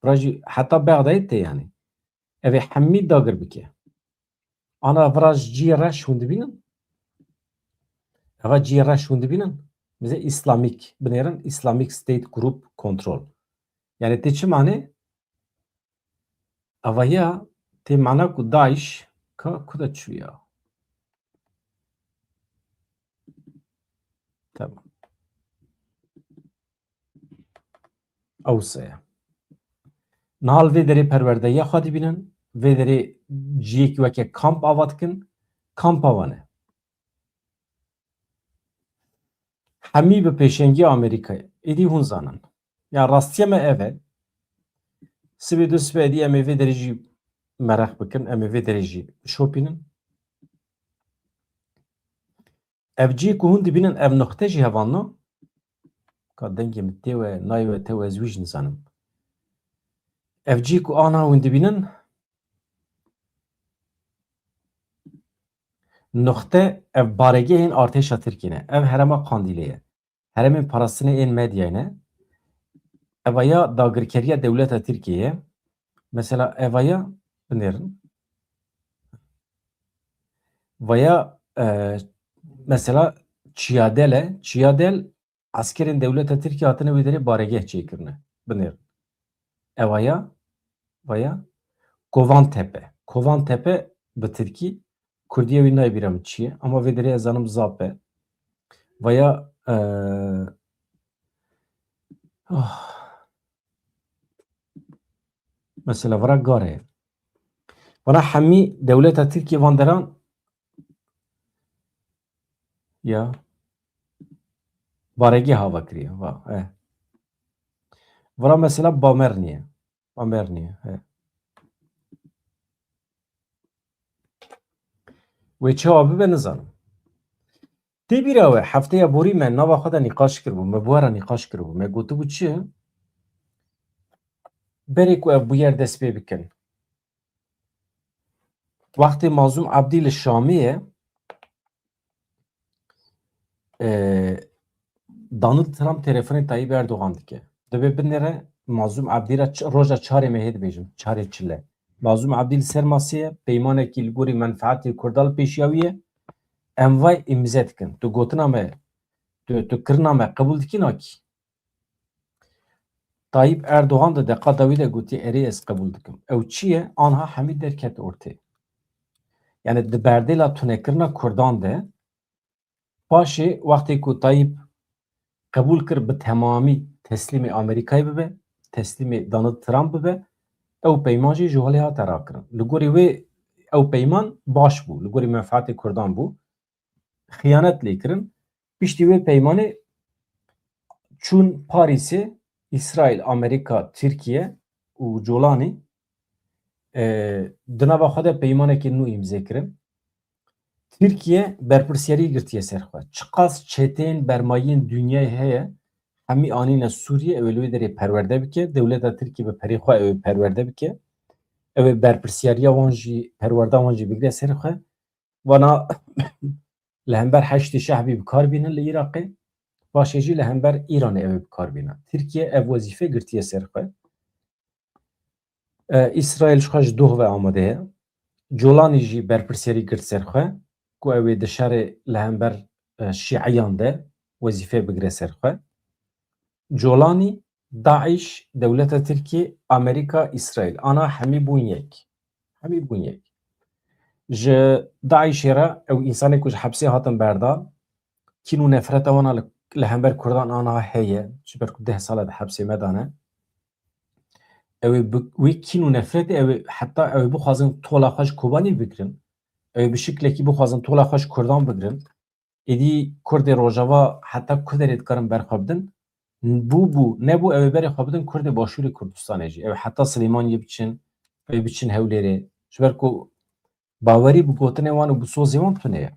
Bira jî heta Bexdayê tê yani. Ev ê hemî dagir bike. Ana vira ji ciyê reş hûn dibînin? Eva ciyê reş hûn dibînin? Bize İslamik binêrin Islamic State Group Control. Yani tê çi manê? Eva ya tê mana ku Daeş ku da çûya. Tamam. Ewse ye. Nihal vê derê perwerdeya xwe dibînin, vê derê ciyekî weke kamp ava dikin, kampa wan e. Hemî bi pêşengî Amerîkayê. Êdî hûn zanin. Ya rastiya me ev e. Sibê du sibê êdî em ê vê derê jî merex bikin, em ê vê derê jî şopînin. Ev ciyê ku hûn dibînin ev noxte jî hevan no? Ka dengê min tê we nayê we tê we ez wî jî nizanim. Ev ciyê ku ana hûn dibînin noxte ev baregehên artêşa Tirkiyê ne. Ev herema Qandîlê ye. Heremên parastinê ên medyayê ne. Evaya dagirkeriya dewleta Tirkiyê ye. Mesela evaya binêrin. Vaya mesela Çiyadel askerin devleta Türkiye hatını vederi baregeh çekirne. Binir. Evaya vaya Kovantepe bi Tirkî Kurdiye wî naybîrim çi ye ama vederi ezanım zape vaya mesela vara gare vana hemî devleta Tirkiye van deran ya baregeh hava kiriye va vara mesela Bamerniye wê çawa bibe nizanim tê bîra we hefteya borî me nava xwe de nîqaş kiribû me bu ara nîqaş kiribû me gotibû çi berê ku ev bûyer dest pê bikin wextê Mazlûm Ebdî li Şamê ye Donald Trump telefonê Tayyip Erdoğan dike dibe binêre Mazlûm Ebdî re roja çarê me hê dibêjim çarê çile Mazlûm Ebdî li ser masê ye peymanekî li gorî menfaetê Kurdan li pêşiya wî ye em vay imze dikin tu gotina me tu kirina me qebûl dikî nakî Tayyip Erdoğan da deqata wî de gotiye erê ez qebûl dikim ew çi ye anha hemî derket ortê yani di berdêla tunekirina Kurdan de paşê wextê ku Tayyip qebûl kir bi temamî teslîmê Amerîkayê bibe teslîmê Donald Trump bibe ew peyman jî ji holê hate rakirin li gorî wê ew peyman baş bû li gorî menfaetê Kurdan bû xıyanet lê kirin piştî wê peymanê çûn Parîsê İsrail, Amerika, Tirkiye û Colanî di nava xwe de peymanekê nû îmzê kirin Tirkiye berpirsyarî girtiye ser xwe çi qas çetên bermayiyên dünyayê heye hemî anîne Sûriye ew ê li wê derê perwerde bike dewleta Tirkiye bi perê xwe ew ê perwerde bike ew ê berpirsyariya wan jî perwerda wan jî bigire ser xwe wana li hember heştê şehbî bi kar bînin li Iraqê paşê jî li hember Îranê ew ê bi kar bîne Tirkiye ev wezîfe girtiye ser xwe İsrail ji xwe ji doh ve amade ye Colanî jî berpirsyarî girt ser xwe ku ew ê di şerê li hember şîeyan de wezîfe bigire ser xwe Colanî Daeş dewleta Tirkiye Amerîka İsrail ana hemî bûn yek ji Daişê re ew însanê ku ji hepsê hatin berdan kîn û nefreta wan li hember Kurdan aniha heye ji ber ku 10 sal di hepsê me dane ew ê wê kîn û nefretê ew ê heta ew ê bixwazin tola xwe ji Kobanî bigirin ew ê bi şiklekî bixwazin tola xwe ji Kurdan bigirin êdî Kurdê Rojava heta ku derê dikarin berxwe bidin bû nebû ew ê berê xwe bidin Kurdê Başûrê Kurdistanê jî ew ê heta Silêmaniyê biçin ew ê biçin Hewlêrê ji ber ku bawerî bi gotinê wan û bi sozê wan tune ye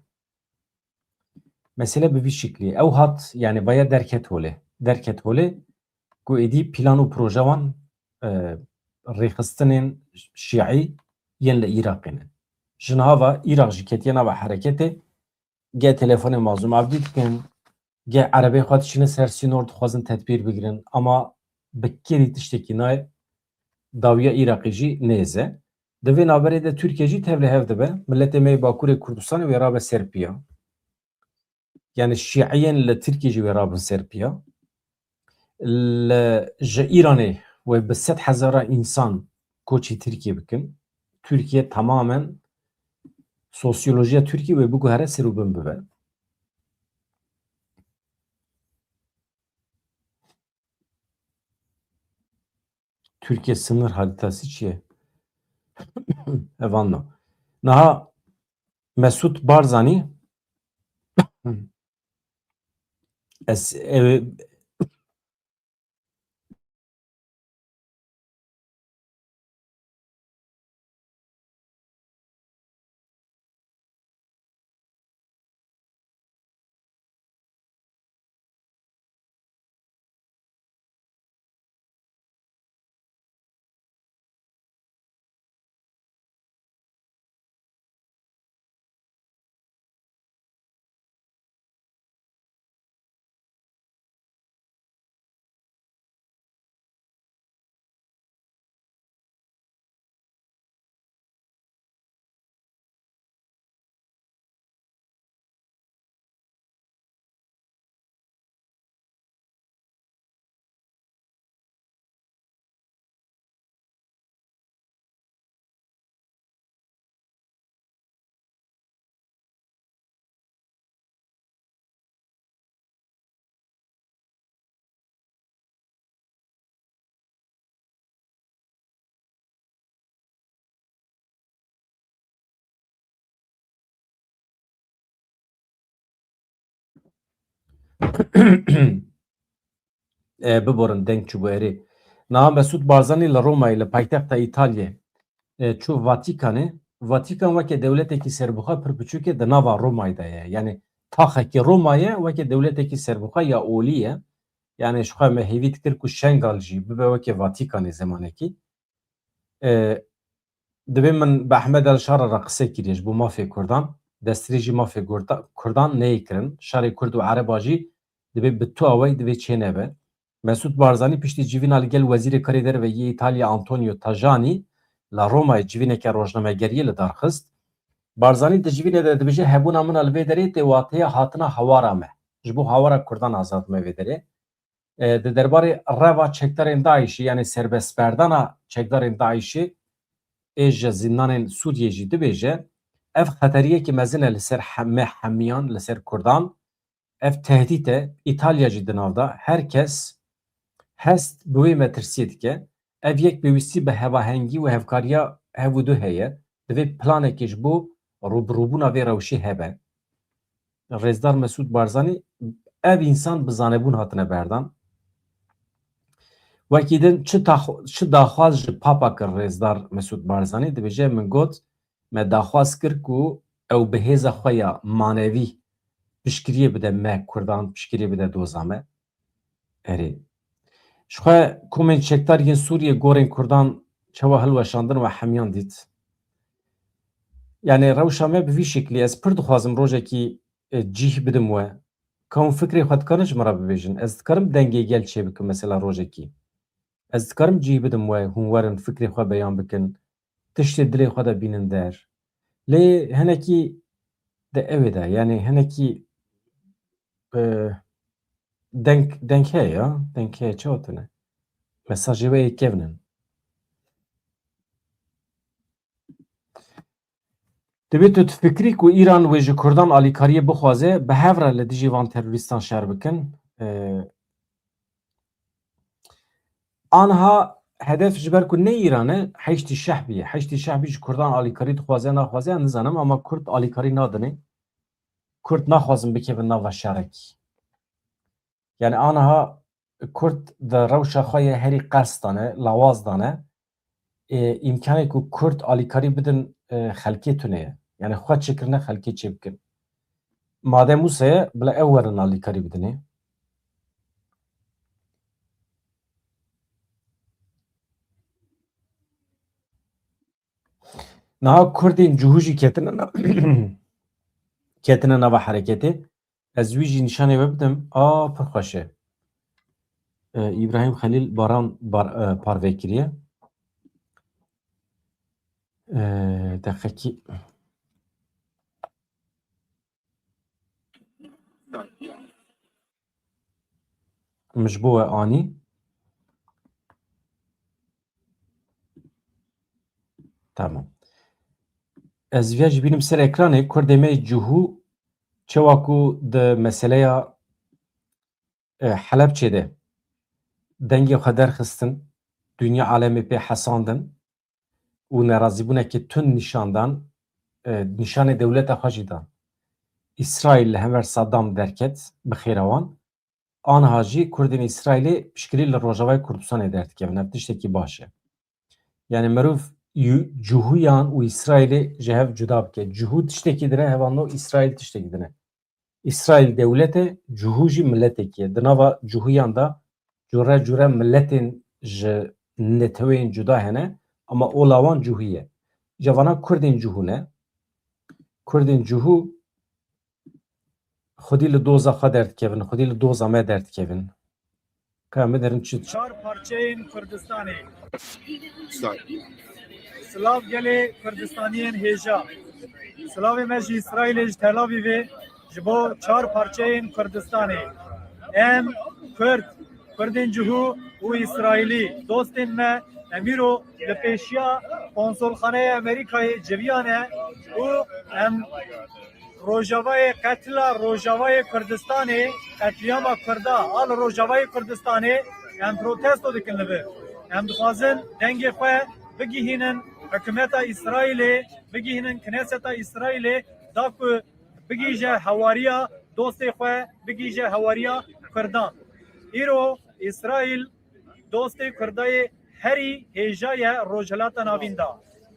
mesele bi vî şiklî ew hat yani vaya derket holê ku êdî plan û proje wan rêxistinên şîعî yên li Iraqê ne ji nava Iraq jî ketiye nava hereketê geh telefonê Mazlûm Ebdî dikin geh erebê xwe diçîne ser sînor dixwazin tedbîr bigirin ama bi kerî tiştekî nayê dawiya Iraqê jî nêze di vê naberê de Tirkiye jî tevlî hev dibe milletê me Bakurê Kurdistanê wê rabe ser piya yani şîعiyên li Tirkiye jî wê rabin ser piya ji Îranê wê bi 100,000 însan koçî Tirkiye bikin Tirkiye tamamen sosyolojiya Tirkiye wê biguhere serûbin bibe Türkiye sınır haritası çi ye evanno niha Mesut Barzanî ez Biborin denk çubuğu eri. Na Mesut Barzani li Roma'yı li paytexta İtalya çu Vatikan'ı Vatikan veke devleteki serbuha pir biçûkê di nava Roma'yı da ye. Yani taxekî Roma'ya veke devleteki serbuha ya oliye. Yani şu xwe me hêvî dikir ku Şengal jî bibe weke Vatikanê zemanekî. Divê min bi Ehmed El Şara re qise kiriye ji bo mafê Kurdan. Destirê jî mafê Kurdan neyê kirin. Şerê Kurd û Ereba jî divê bi tuwa wê divê çênebe. Mesut Barzani piştî civîna li gel Wezîrê Karê Derveyî İtalya Antonio Tajani li Romayê civîneke rojnamegeriyê li darxist. Barzani di civînê de dibêje hebûna min li vê derê tê wateya hatina hawara me. Ji bo hawara Kurdan azad me vê derê. Di derbarê reva çekdarên Daişî yani serbestberdana çekdarên Daişî ê ji zindanên Sûriyê jî dibêje ev xeteriyekî mezin e li ser me hemiyan li ser Kurdan ev tehdît e İtalya jî di nav da herkes hest bi wê me tirsiyê dike ev yek pêwîstî bi hevahengî û hevkariya hev û du heye divê planekê ji bo rûbirûbûna vê rewşê hebe. Rêzdar Mesut Barzanî ev însan bi zanebûn hatine berdan. Wekî din çi daxwaz ji Papa kir Rêzdar Mesut Barzanî dibêje min got me daxwaz kir ku ew bi hêza xwe ya manevî piştgiriyê bide me Kurdan piştgiriyê bide doza me. Erê. Ji xwe komên çekdar yên Sûriye gorên Kurdan çawa hilweşandin we hemiyan dît. Yani rewşa me bi vî şeklî ez pir dixwazim rojekî cih bidim we. Kam fikrê xwe dikarin ji me re bibêjin. Ez dikarim dengê gel çê bikim mesela rojekî. Ez dikarim cih bidim we hûn werin fikrê xwe beyan bikin. Tiştê dilê xwe de bînin der. Lê hinekî de ew ê de yani hinekî denk heye ya. Denk heye çi hatine. Mesajê we ê kevnin. Divê tu fikrî ku İran wê ji Kurdan alîkariyê bixwaze bi hev re li dijî van terorîstan şer bikin. Anha hedef ji ber ku ne İranê heştî şehbî ye. Heştî şehbî ji Kurdan alîkarî dixwaze naxwaze nizanim ama Kurd alîkarî nadine. Kurd naxwazin bikevin nava şerekî. Yani anha Kurd di rewşa xwe yê herî qers dane, lawaz dane. İmkanê ku Kurd alîkarî bidin xelkê tune ye. Yani xwe çêkirine xelkê çê bikin. Madem wisa ye bila ew werin alîkarî bidinê. Niha Kurdên cihû jî ketine nava hereketê. Ez wî jî nîşanê we bidim. Pir xweş e. İbrahim Xelîl Baran parve kiriye. Deqekî mij bo we anî tamam. Ez vê jî bînim ser ekranê Kurdê me cihû çawa ku di meseleya Helepçê de dengê xwe derxistin, dünya alemê pê hesandin û nerazîbûnekî tund nîşandan, nîşanê dewleta xwe jî dan. İsraîl li hemer Saddam derket bi xêrewan, anha jî Kurdên İsraîlê piştgirî li Rojavayê Kurdistanê derdikevin. Ev tiştekî baş e. Yani merov cihûyan û İsraîlê ji hev cuda bike. Cihû tiştekî dire hevano İsraîl tiştekî dire. İsraîl dewletê, cihû jî milletekî ye. Di nava cihûyan da cure cure milletên ji netewên cuda hene ama olawan cihû ye. Cevana Kurdên cihû ne? Kurdên cihû xwedî li doza xwe derdikevin, xwedî li doza me derdikevin. Ka me derin çi Çar parçeyên Kurdistanê. Silav gelê Kurdistaniyên hêja. Silavê me ji İsraîlê ji Tel Avîvê ji bo çar parçeyên Kurdistanê. Em Kurd, Kurdên cihû û İsraîlî dostên me emîro li pêşiya Konsolxaneya Amerîkayê civiyane û em Rojavayê qetla Rojavayê Kurdistanê qetliyama Kurda al Rojavayê Kurdistanê em protesto dikin li vir. Em dixwazin dengê xwe bigihînin hikûmeta İsraîlê, bigihînin Kneseta İsraîlê da ku bigîje hewariya دوستی خواه بگیجه هواریا کردان ایرو اسرائیل دوستی کردای هری هیجای روجهلات ناوین دا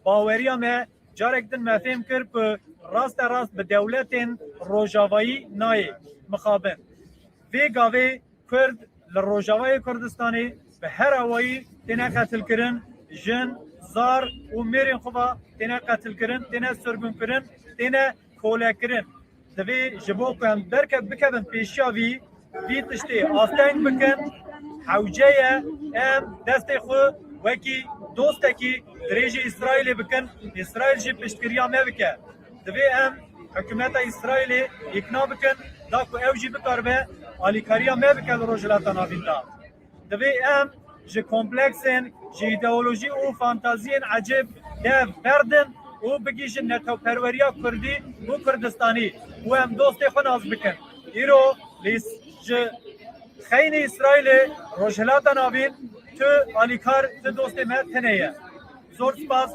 باوریا me جارک دن مفهم کرد که راست به دولتین روجاوایی نای مخابن وی گاوی کرد لروجاوای کردستانی به هر هوایی تینه قتل کرن جن زار و میرین خوبا تینه قتل کرن تینه سرگون کرن تینه کوله کرن دوی جبو کن درکت بکبن پیشاوی وی تشتی آستنگ بکن حوجه ام دست خو وکی دوستکی دریج اسرائیل بکن اسرائیل جی پشتگیریا مبکه دوی ام حکومت اسرائیل اقنا بکن دا کو او جی بکار به آلیکاریا مبکه لروجلاتا ناوین دا دوی ام جی کمپلکسین جی ایدئولوژی و فانتازین عجب ده بردن و بگیشن نتو پروریا کردی و کردستانی و ام دوستی خو ناز بکن ایرو لیس جی خین اسرائیل روجلاتا ناوین تو آلیکار تو دوستی من تنیه زور سپاس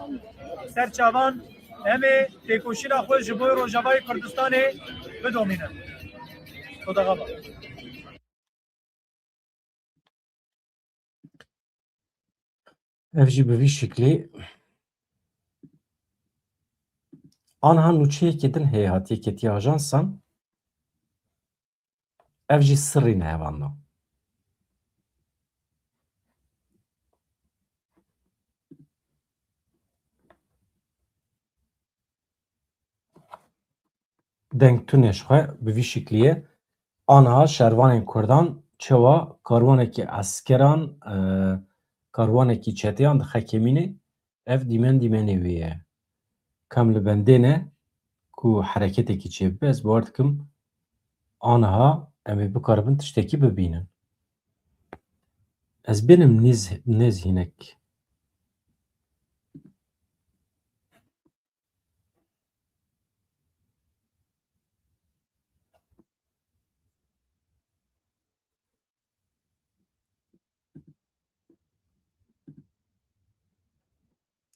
سرچاوان همه تکوشینا خود جبوی روجاوای کردستانی بدومینن خدا غبا ev jî bi vî şeklê anha nûçeyekê din heye hatiye ketiye ajansan ev jî sirrî ne hevan da. Deng tunêş xwe bi vî şekliyê anha şervanên Kurdan çawa karwanekî eskeran karwanekî çeteyan dixekemînê ev dîmen dîmenê wê ye. Kam li bendê ne ku hereketekî çêbibe ez bawer dikim anha em ê bikaribin tiştekî bibînin. Ez bênim nêz hînek.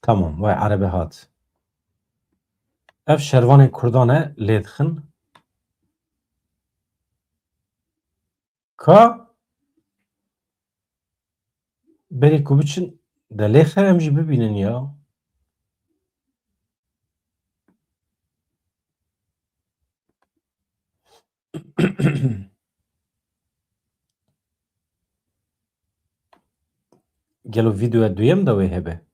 Tamam, vay Erebe hat. Ev şervanên Kurdan e lê dixin. Ka berê ku biçin de lê xe em jî bibînin ya. Gelo vîdeoya duyem de wê hebe.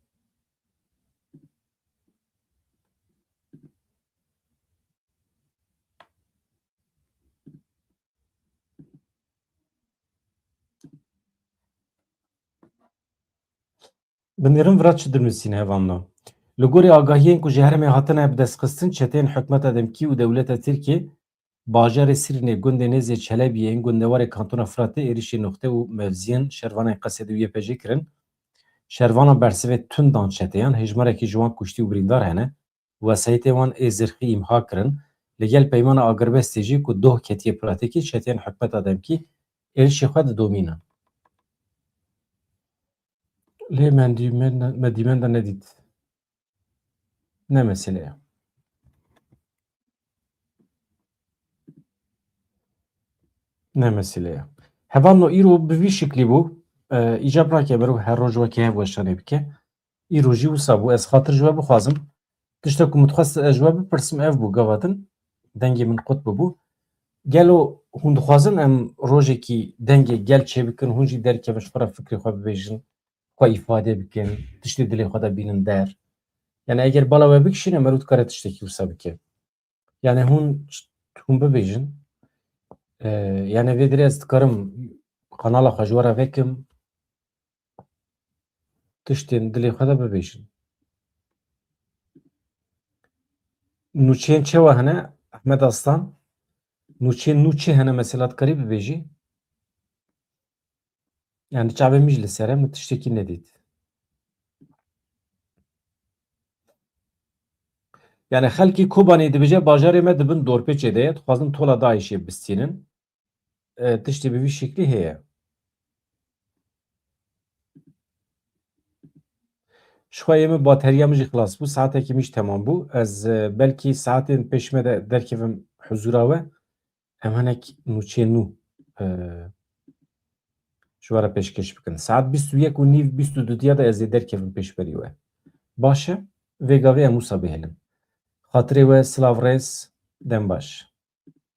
Binêrin vira çi dinivîsîne hevan da. Li gorî agahiyên ku ji herêmê hatine bidestxistin çeteyên hikûmeta Demkî û dewleta Tirkiye bajarê Sîrînê gundê Nêzê Çelebiyê ên gundewarê Kantona Firatê êrişî noxte û mevziyên şervanên Qesedê û YPJ kirin. Şervana bersivê tundan çeteyan hejmarekî ji wan kuştî û birîndar hene. Wesayetê wan ê zirxî îmha kirin. Li gel peymana Agirbestê jî ku doh ketiye piratekî çeteyên hikûmeta Demkî êrişî xwe didomînin. Lê me dîmen de nedît. Ne mesele ye. Ne mesele ye. Hevan no îro bi vî şeklî bû îcab nake berû her roj wekî hev weşanê bike. Îro jî wisa bû ez xatir ji we bixwazim. Tiştek ku min dixwest ez ji we bipirsim ev bû gava din. Dengê min qut bibû. Gelo hûn dixwazin em rojekî dengê gel çêbikin hûn jî derkevin ji xwe re fikrê xwe bibêjin. Xwe îfade bikin. Tiştê dilê xwe de bînin der. Yani eger bala we bikişîne me rû dikare tiştekî wisa bike. Yani hûn bibêjin yani vê dirê ez dikarim kanala xwe ji we re vekim tiştên dilê xwe de bibêjin. Nûçeyên çawa hene Ehmed Aslan nûçeyên nû çi hene mesela dikarî bibêjî? Yani çavê mij li ser e min tiştekî nedît. Yani xelkî Kobanê dibêje bajarê me dibin dorpêçê de ye dixwazin tola Daişê bistînin. Tiştê bi vî şeklî heye. Ji xwe yê min bateriya min jî xilas bû saetekî min jî temam bû. Ez belkî saetên pêş me de derkevim huzûra we em hinek nûçê nû ji we re pêşkêş bikin. Saet 21:09 22 da ez ê derkevim pêşberî we. Baş e, vê gavê em wisa bihêlin. Xatirê we silav rêz, dem baş.